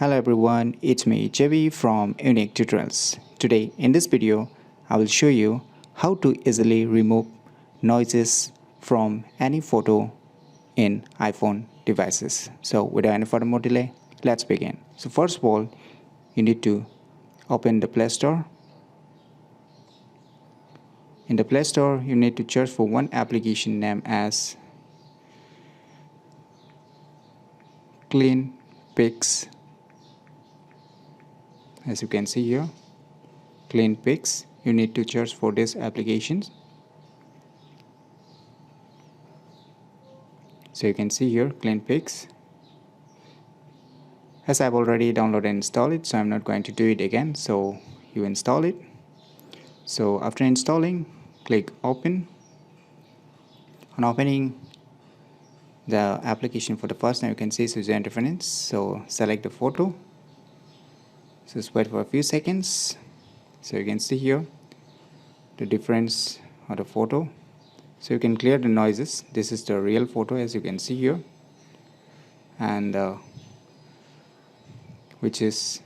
Hello everyone, it's me JB from UniqueTutorials. Today in this video, I will show you how to easily remove noises from any photo in iPhone devices. So without any further more delay, let's begin. So first of all, you need to open the Play Store. In the Play Store, you need to search for one application named as Clean Pics. As you can see here, Clean Pics. You need to search for these applications. So you can see here, Clean Pics. As I've already downloaded and installed it, so I'm not going to do it again. So you install it. So after installing, click Open. On opening the application for the first time, you can see user interface. So select the photo. So just wait for a few seconds. So you can see here the difference of the photo. So you can clear the noises. This is the real photo, as you can see here, and which is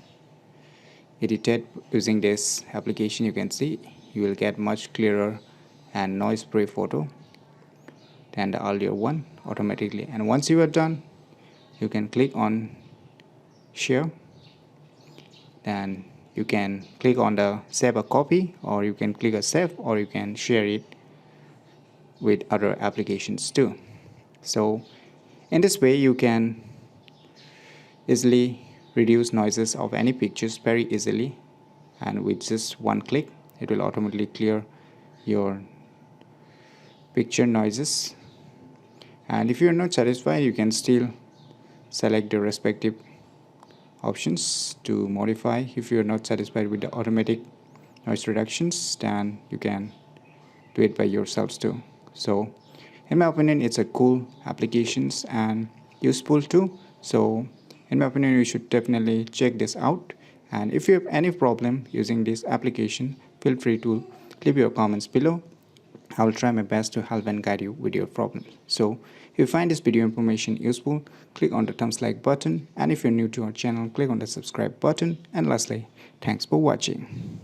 edited using this application. You can see you will get much clearer and noise-free photo than the earlier one automatically. And once you are done, you can click on Share. Then you can click on the Save a Copy, or you can click a Save, or you can share it with other applications too. So in this way, you can easily reduce noises of any pictures very easily, and with just one click it will automatically clear your picture noises. And if you are not satisfied, you can still select the respective options to modify. If you are not satisfied with the automatic noise reductions, then you can do it by yourselves too. So in my opinion, it's a cool applications and useful too. So in my opinion, you should definitely check this out. And if you have any problem using this application, feel free to leave your comments below. I will try my best to help and guide you with your problems. So if you find this video information useful, click on the thumbs like button, and if you're new to our channel, click on the subscribe button. And lastly, thanks for watching.